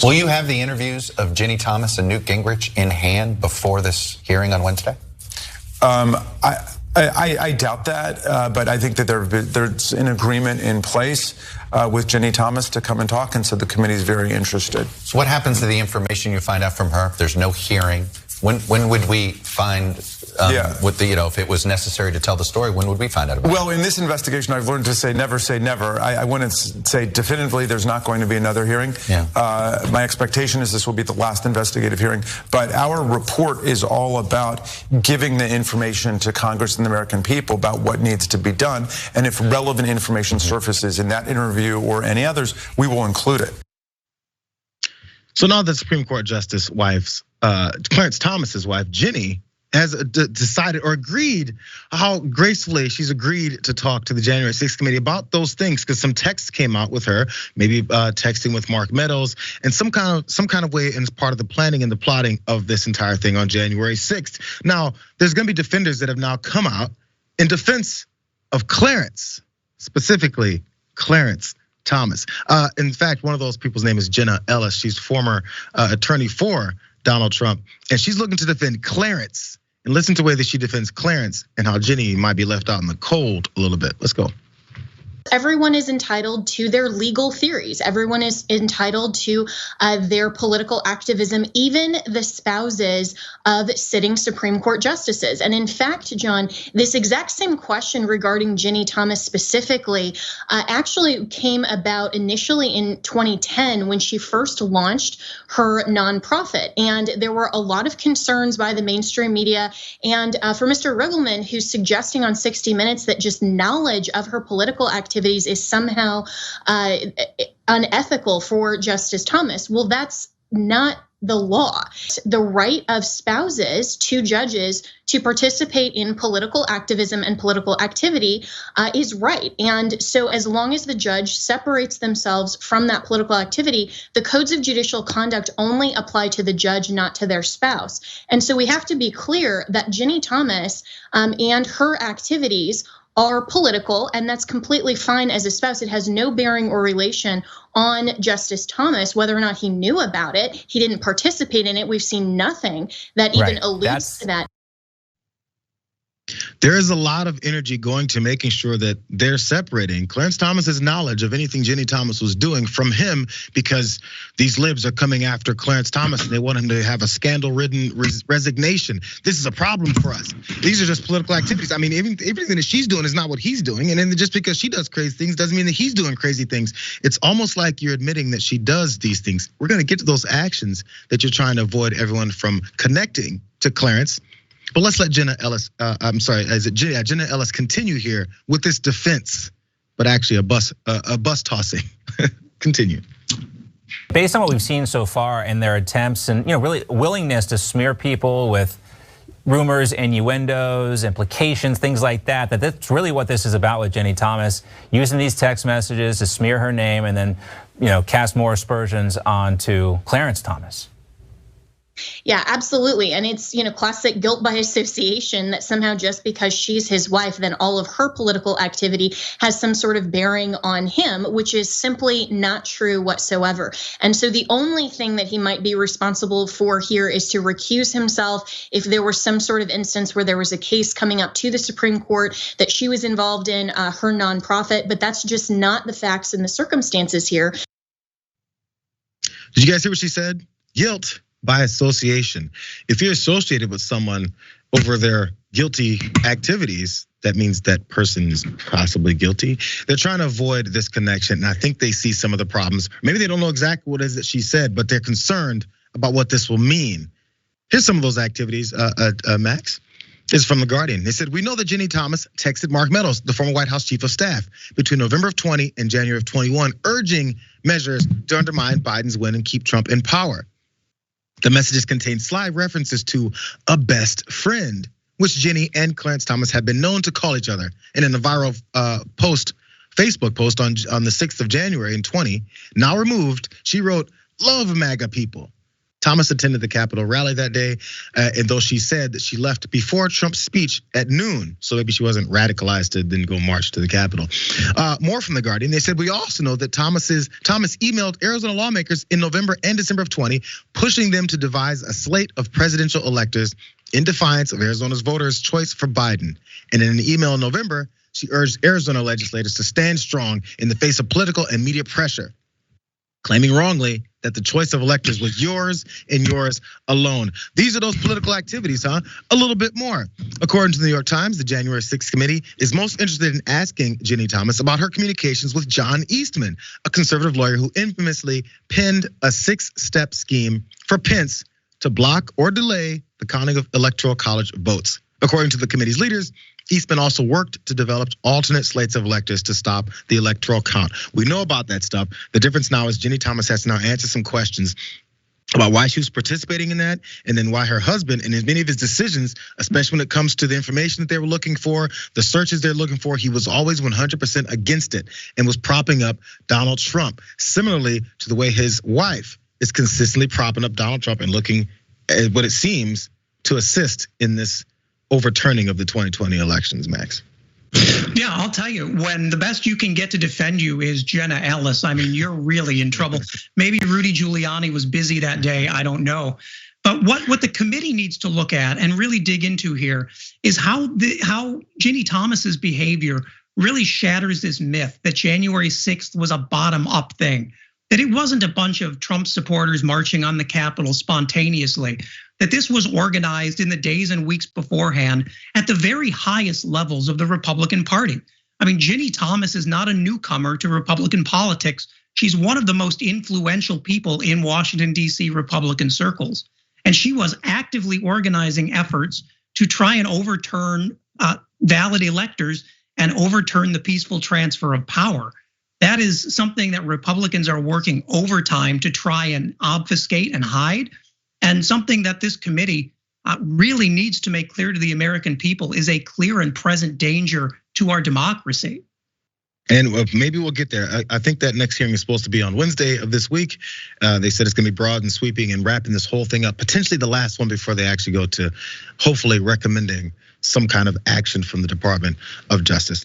Will you have the interviews of Ginni Thomas and Newt Gingrich in hand before this hearing on Wednesday? I doubt that, but I think that there's an agreement in place with Ginni Thomas to come and talk, and so the committee is very interested. So what happens to the information you find out from her if there's no hearing? When would we find, if it was necessary to tell the story, when would we find out about it? Well, in this investigation, I've learned to say never say never. I wouldn't say definitively there's not going to be another hearing. Yeah. My expectation is this will be the last investigative hearing, but our report is all about giving the information to Congress and the American people about what needs to be done, and if relevant information surfaces in that interview or any others, we will include it. So now the Supreme Court Justice wife's, Clarence Thomas's wife, Ginni, has decided or agreed how gracefully she's agreed to talk to the January 6th committee about those things, because some texts came out with her, maybe texting with Mark Meadows, and some kind of way as part of the planning and the plotting of this entire thing on January 6th. Now, there's gonna be defenders that have now come out in defense of Clarence, specifically Clarence Thomas. In fact, one of those people's name is Jenna Ellis. She's former attorney for Donald Trump, and she's looking to defend Clarence. And listen to the way that she defends Clarence and how Ginni might be left out in the cold a little bit. Let's go. Everyone is entitled to their legal theories. Everyone is entitled to their political activism, even the spouses of sitting Supreme Court justices. And in fact, John, this exact same question regarding Ginni Thomas specifically actually came about initially in 2010 when she first launched her nonprofit. And there were a lot of concerns by the mainstream media and for Mr. Riggleman, who's suggesting on 60 Minutes that just knowledge of her political activities is somehow unethical for Justice Thomas. Well, that's not the law. The right of spouses to judges to participate in political activism and political activity is right. And so as long as the judge separates themselves from that political activity, the codes of judicial conduct only apply to the judge, not to their spouse. And so we have to be clear that Ginni Thomas and her activities are political, and that's completely fine as a spouse. It has no bearing or relation on Justice Thomas, whether or not he knew about it. He didn't participate in it. We've seen nothing that even alludes to that. There is a lot of energy going to making sure that they're separating Clarence Thomas's knowledge of anything Ginni Thomas was doing from him, because these libs are coming after Clarence Thomas and they want him to have a scandal-ridden resignation. This is a problem for us. These are just political activities. I mean, everything that she's doing is not what he's doing. And then just because she does crazy things doesn't mean that he's doing crazy things. It's almost like you're admitting that she does these things. We're gonna get to those actions that you're trying to avoid everyone from connecting to Clarence. But let's let Jenna Ellis, Jenna Ellis continue here with this defense, but actually a bus tossing. Continue. Based on what we've seen so far in their attempts and really willingness to smear people with rumors, innuendos, implications, things like that, that's really what this is about with Ginni Thomas, using these text messages to smear her name and then cast more aspersions onto Clarence Thomas. Yeah, absolutely. And it's, classic guilt by association that somehow just because she's his wife, then all of her political activity has some sort of bearing on him, which is simply not true whatsoever. And so the only thing that he might be responsible for here is to recuse himself if there was some sort of instance where there was a case coming up to the Supreme Court that she was involved in, her nonprofit, but that's just not the facts and the circumstances here. Did you guys hear what she said? Guilt by association. If you're associated with someone over their guilty activities, that means that person is possibly guilty. They're trying to avoid this connection. And I think they see some of the problems. Maybe they don't know exactly what it is that she said, but they're concerned about what this will mean. Here's some of those activities, Max. This is from The Guardian. They said, we know that Ginni Thomas texted Mark Meadows, the former White House chief of staff, between November of 20 and January of 21, urging measures to undermine Biden's win and keep Trump in power. The messages contain sly references to a best friend, which Ginni and Clarence Thomas have been known to call each other. And in the viral Facebook post on the 6th of January in 20, now removed, she wrote, "Love MAGA people." Thomas attended the Capitol rally that day, and though she said that she left before Trump's speech at noon, so maybe she wasn't radicalized to then go march to the Capitol. More from The Guardian, they said, we also know that Thomas emailed Arizona lawmakers in November and December of 20, pushing them to devise a slate of presidential electors in defiance of Arizona's voters' choice for Biden. And in an email in November, she urged Arizona legislators to stand strong in the face of political and media pressure, claiming wrongly that the choice of electors was yours and yours alone. These are those political activities, huh? A little bit more. According to the New York Times, the January 6th committee is most interested in asking Ginni Thomas about her communications with John Eastman, a conservative lawyer who infamously penned a 6-step scheme for Pence to block or delay the counting of electoral college votes. According to the committee's leaders, Eastman also worked to develop alternate slates of electors to stop the electoral count. We know about that stuff. The difference now is Ginni Thomas has to now answer some questions about why she was participating in that, and then why her husband and many of his decisions, especially when it comes to the information that they were looking for, the searches they're looking for, he was always 100% against it and was propping up Donald Trump. Similarly to the way his wife is consistently propping up Donald Trump and looking at what it seems to assist in this overturning of the 2020 elections, Max. Yeah, I'll tell you, when the best you can get to defend you is Jenna Ellis, I mean, you're really in trouble. Maybe Rudy Giuliani was busy that day, I don't know. But what the committee needs to look at and really dig into here is how Ginni Thomas's behavior really shatters this myth that January 6th was a bottom-up thing, that it wasn't a bunch of Trump supporters marching on the Capitol spontaneously, that this was organized in the days and weeks beforehand at the very highest levels of the Republican Party. I mean, Ginni Thomas is not a newcomer to Republican politics. She's one of the most influential people in Washington, D.C. Republican circles. And she was actively organizing efforts to try and overturn valid electors and overturn the peaceful transfer of power. That is something that Republicans are working overtime to try and obfuscate and hide. And something that this committee really needs to make clear to the American people is a clear and present danger to our democracy. And maybe we'll get there. I think that next hearing is supposed to be on Wednesday of this week. They said it's gonna be broad and sweeping and wrapping this whole thing up, potentially the last one before they actually go to hopefully recommending some kind of action from the Department of Justice.